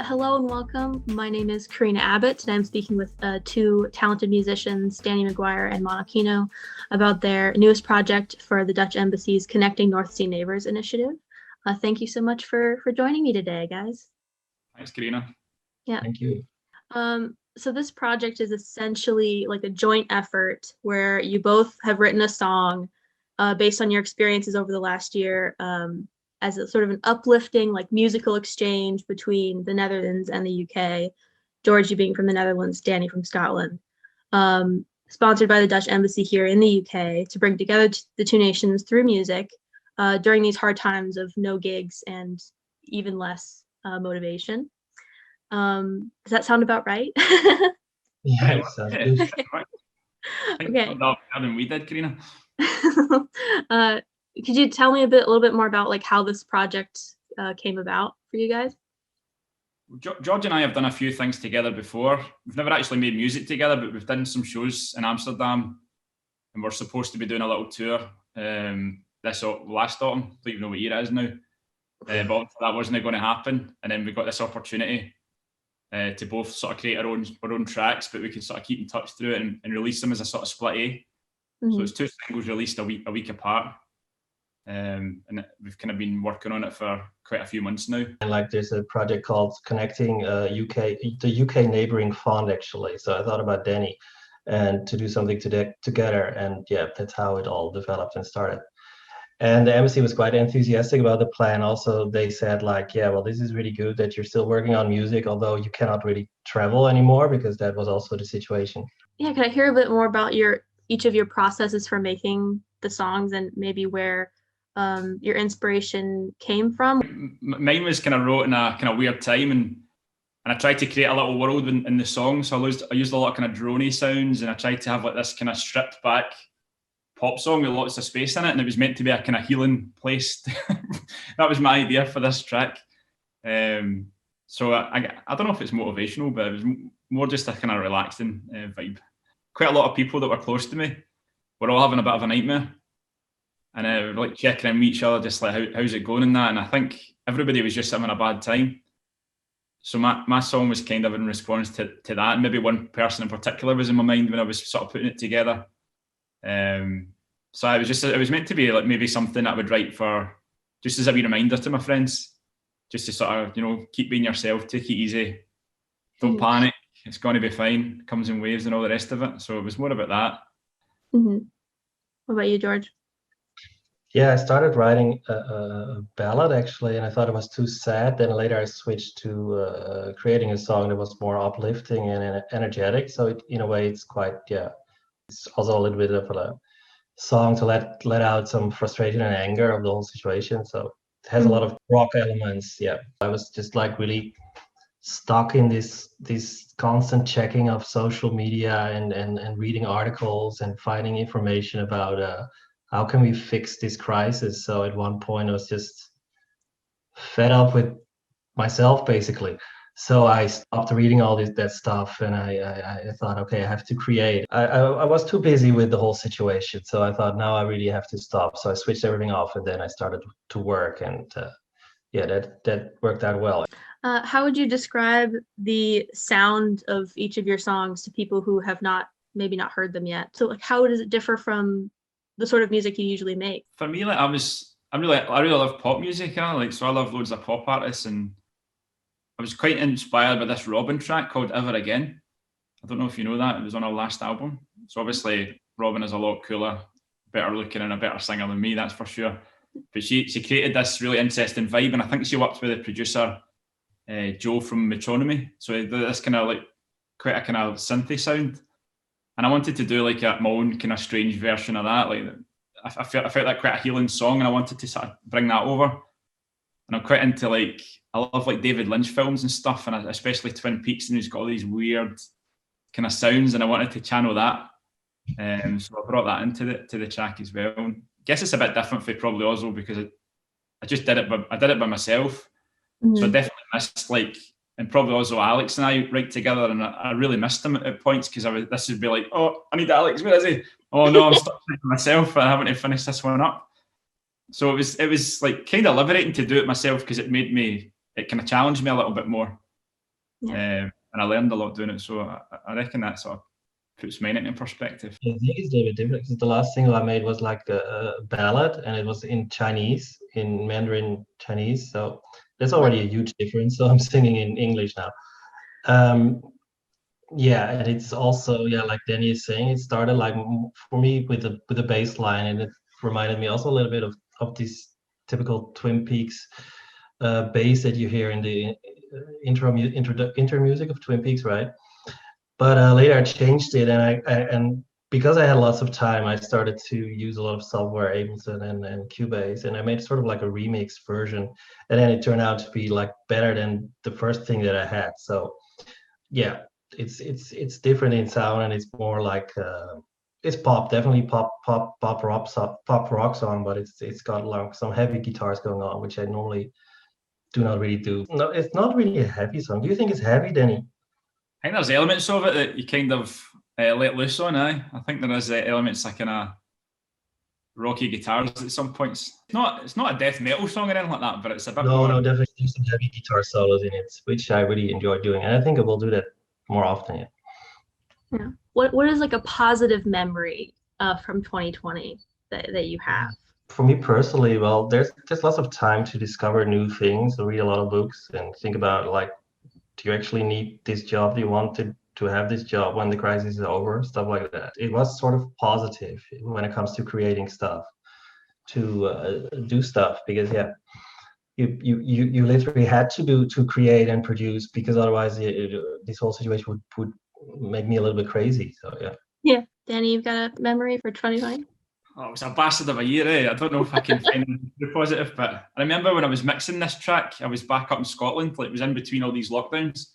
Hello and welcome. My name is Karina Abbott, and I'm speaking with two talented musicians, Danny McGuire and Monokino, about their newest project for the Dutch Embassy's Connecting North Sea Neighbors initiative. Thank you so much for joining me today, guys. Thanks, Karina. Yeah. Thank you. So this project is essentially like a joint effort where you both have written a song based on your experiences over the last year, as a sort of an uplifting, like musical exchange between the Netherlands and the UK, Georgie being from the Netherlands, Danny from Scotland, sponsored by the Dutch Embassy here in the UK to bring together the two nations through music during these hard times of no gigs and even less motivation. Does that sound about right? Yeah, sounds good. Okay. Better than we did, Karina. Could you tell me a little bit more about like how this project came about for you guys? George and I have done a few things together before. We've never actually made music together, but we've done some shows in Amsterdam, and we're supposed to be doing a little tour last autumn. I don't even know what year it is now, but that wasn't going to happen. And then we got this opportunity to both sort of create our own tracks, but we can sort of keep in touch through it and release them as a sort of split A. Mm-hmm. So it's two singles released a week apart. And we've kind of been working on it for quite a few months now. And like there's a project called Connecting the UK Neighboring Fund, actually. So I thought about Danny and to do something together. And yeah, that's how it all developed and started. And the embassy was quite enthusiastic about the plan. Also, they said like, yeah, well, this is really good that you're still working on music, although you cannot really travel anymore, because that was also the situation. Yeah, can I hear a bit more about each of your processes for making the songs and maybe where your inspiration came from? Mine was kind of wrote in a kind of weird time, and I tried to create a little world in the song. So I used a lot of kind of droney sounds, and I tried to have like this kind of stripped back pop song with lots of space in it, and it was meant to be a kind of healing place. That was my idea for this track. So I don't know if it's motivational, but it was more just a kind of relaxing vibe. Quite a lot of people that were close to me were all having a bit of a nightmare. And we're like checking in with each other, just like how's it going and that. And I think everybody was just having a bad time. So my song was kind of in response to that. And maybe one person in particular was in my mind when I was sort of putting it together. So it was meant to be like maybe something I would write for, just as a wee reminder to my friends, just to sort of, keep being yourself, take it easy, don't panic, it's going to be fine, it comes in waves and all the rest of it. So it was more about that. Mm-hmm. What about you, George? Yeah, I started writing a ballad actually, and I thought it was too sad. Then later I switched to creating a song that was more uplifting and energetic. So in a way, it's quite, it's also a little bit of a song to let out some frustration and anger of the whole situation. So it has a lot of rock elements. Yeah, I was just like really stuck in this constant checking of social media and reading articles and finding information about how can we fix this crisis. So at one point I was just fed up with myself basically. So I stopped reading all that stuff, and I thought, okay, I have to create. I was too busy with the whole situation, so I thought, now I really have to stop. So I switched everything off, and then I started to work, and that worked out well. How would you describe the sound of each of your songs to people who have maybe not heard them yet? So like, how does it differ from the sort of music you usually make? For me, like I really love pop music. So I love loads of pop artists, and I was quite inspired by this Robin track called Ever Again. I don't know if you know that. It was on our last album. So obviously Robin is a lot cooler, better looking and a better singer than me, that's for sure. But she created this really interesting vibe, and I think she worked with the producer Joe from Metronomy. So this kind of like quite a kind of synthy sound. And I wanted to do like my own kind of strange version of that. Like I felt like quite a healing song, and I wanted to sort of bring that over. And I'm quite into I love like David Lynch films and stuff, and especially Twin Peaks, and he's got all these weird kind of sounds, and I wanted to channel that. So I brought that into the track as well. I guess it's a bit different for probably Oslo, because I just did it by myself. Mm-hmm. So I definitely missed and probably also Alex and I write together, and I really missed him at points, because this would be like, oh, I need Alex, where is he? Oh no, I'm stuck with myself, and I haven't finished this one up. So it was like kind of liberating to do it myself, because it kind of challenged me a little bit more. And I learned a lot doing it. So I reckon that sort of puts mine into perspective. I think it's a little bit different because the last single I made was like a ballad, and it was in Chinese, in Mandarin Chinese. So that's already a huge difference. So I'm singing in English now. Yeah, and it's also, yeah, like Danny is saying, it started like for me with a bass line, and it reminded me also a little bit of this typical Twin Peaks bass that you hear in the intro music of Twin Peaks, right? But later I changed it, and and because I had lots of time, I started to use a lot of software, Ableton and Cubase, and I made sort of like a remix version, and then it turned out to be like better than the first thing that I had. So yeah, it's different in sound, and it's more like it's pop, definitely pop rock song, but it's got like some heavy guitars going on, which I normally do not really do. No, it's not really a heavy song. Do you think it's heavy, Danny? I think there's elements of it that you kind of let loose on. I think there is elements like kind of rocky guitars at some points. It's not a death metal song or anything like that, but it's a bit No, more. no, definitely there's some heavy guitar solos in it, which I really enjoy doing, and I think I will do that more often. Yeah. Yeah. What is like a positive memory from 2020 that you have? For me personally, well, there's lots of time to discover new things, to read a lot of books, and think about like, do you actually need this job? Do you want to have this job when the crisis is over? Stuff like that. It was sort of positive when it comes to creating stuff, to do stuff, because yeah, you literally had to create and produce, because otherwise this whole situation would make me a little bit crazy. So yeah. Yeah. Danny, you've got a memory for 2020? Oh, it was a bastard of a year, eh? I don't know if I can find the positive, but I remember when I was mixing this track, I was back up in Scotland, like it was in between all these lockdowns,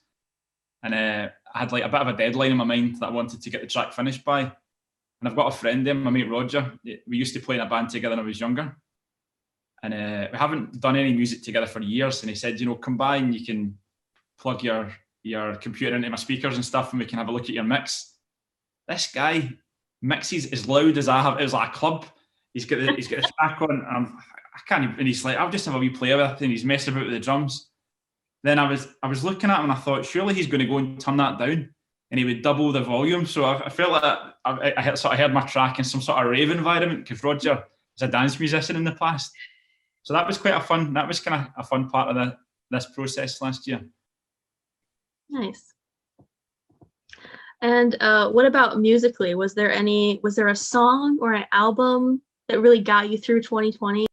and I had like a bit of a deadline in my mind that I wanted to get the track finished by. And I've got a friend there, my mate Roger. We used to play in a band together when I was younger, and we haven't done any music together for years. And he said, come by and you can plug your computer into my speakers and stuff, and we can have a look at your mix. This guy mixes as loud as I have. It was like a club. He's got the track on. And I can't even. And he's like, I'll just have a wee play with it. And he's messing about with the drums. Then I was looking at him and I thought, surely he's going to go and turn that down, and he would double the volume. So I felt like I heard my track in some sort of rave environment, because Roger was a dance musician in the past. So that was kind of a fun part of this process last year. Nice. And what about musically? Was there a song or an album that really got you through 2020?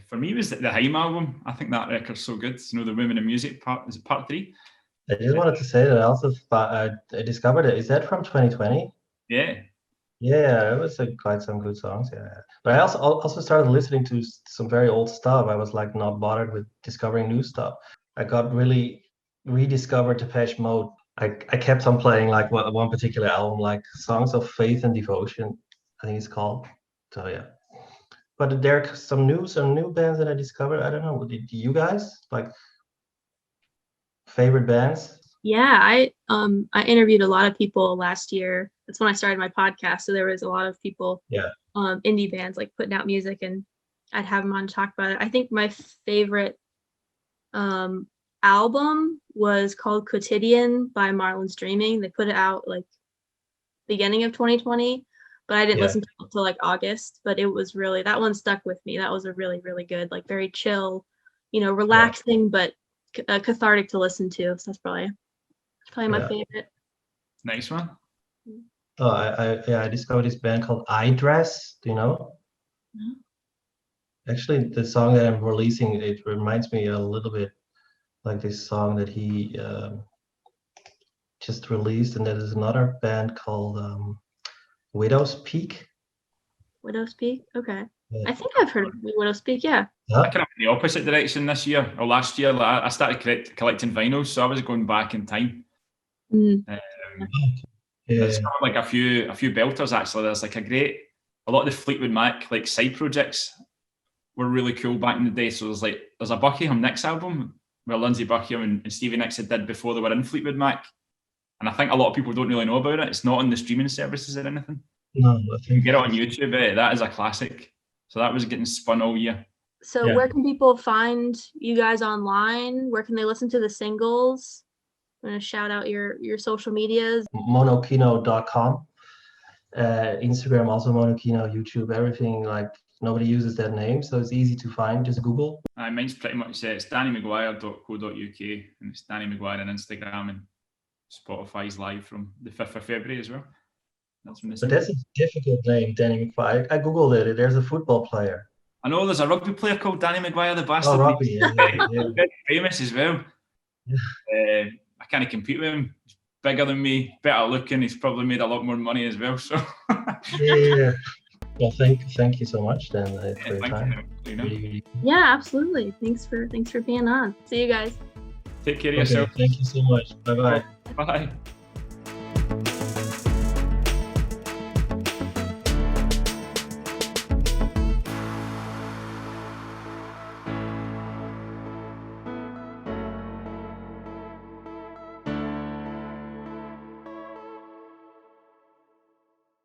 For me, it was the Haim album. I think that record's so good. The Women in Music part. Is it part 3? I just wanted to say that I also I discovered it. Is that from 2020? Yeah. Yeah, it was quite some good songs. Yeah, but I also started listening to some very old stuff. I was like not bothered with discovering new stuff. I got really rediscovered Depeche Mode. I kept on playing like one particular album, like Songs of Faith and Devotion, I think it's called. So yeah, but there are some new bands that I discovered. I don't know. Did you guys like favorite bands? Yeah, I interviewed a lot of people last year. That's when I started my podcast. So there was a lot of people, Yeah. Indie bands like putting out music, and I'd have them on to talk about it. I think my favorite album was called Quotidian by Marlon's Dreaming. They put it out like beginning of 2020, but I didn't listen to it until like August. But it was really, that one stuck with me. That was a really, really good, like very chill, relaxing, but cathartic to listen to. So that's probably my favorite. Nice one. Oh, I discovered this band called I Dress. Do you know? No. Actually, the song that I'm releasing, it reminds me a little bit like this song that he just released, and there is another band called Widow's Peak. Widow's Peak? Okay. Yeah. I think I've heard of Widow's Peak, yeah. I kind of went the opposite direction this year or last year. Like I started collecting vinyls, so I was going back in time. There's kind of like a few belters actually. There's like a lot of the Fleetwood Mac like side projects were really cool back in the day. So there's a Buckingham Nicks album where Lindsey Buckingham and Stevie Nicks had did before they were in Fleetwood Mac, and I think a lot of people don't really know about it. It's not on the streaming services or anything. No, I think you get it on YouTube. That is a classic. So that was getting spun all year. So where can people find you guys online? Where can they listen to the singles? Want to shout out your social medias? Monokino.com. Instagram also Monokino, YouTube, everything. Like nobody uses that name, so it's easy to find. Just Google. Mine's pretty much it's DannyMcGuire.co.uk, and it's Danny McGuire on Instagram, and Spotify's live from the 5th of February as well. But that's a difficult name, Danny McGuire. I googled it. There's a football player. I know there's a rugby player called Danny McGuire, the bastard. Oh, rugby, yeah. He's very famous as well. Yeah. I can't compete with him. He's bigger than me, better looking. He's probably made a lot more money as well. So yeah. Well, thank you so much then for your time. Yeah, absolutely. Thanks for being on. See you guys. Take care of yourself. Thank you so much. Bye-bye. Bye.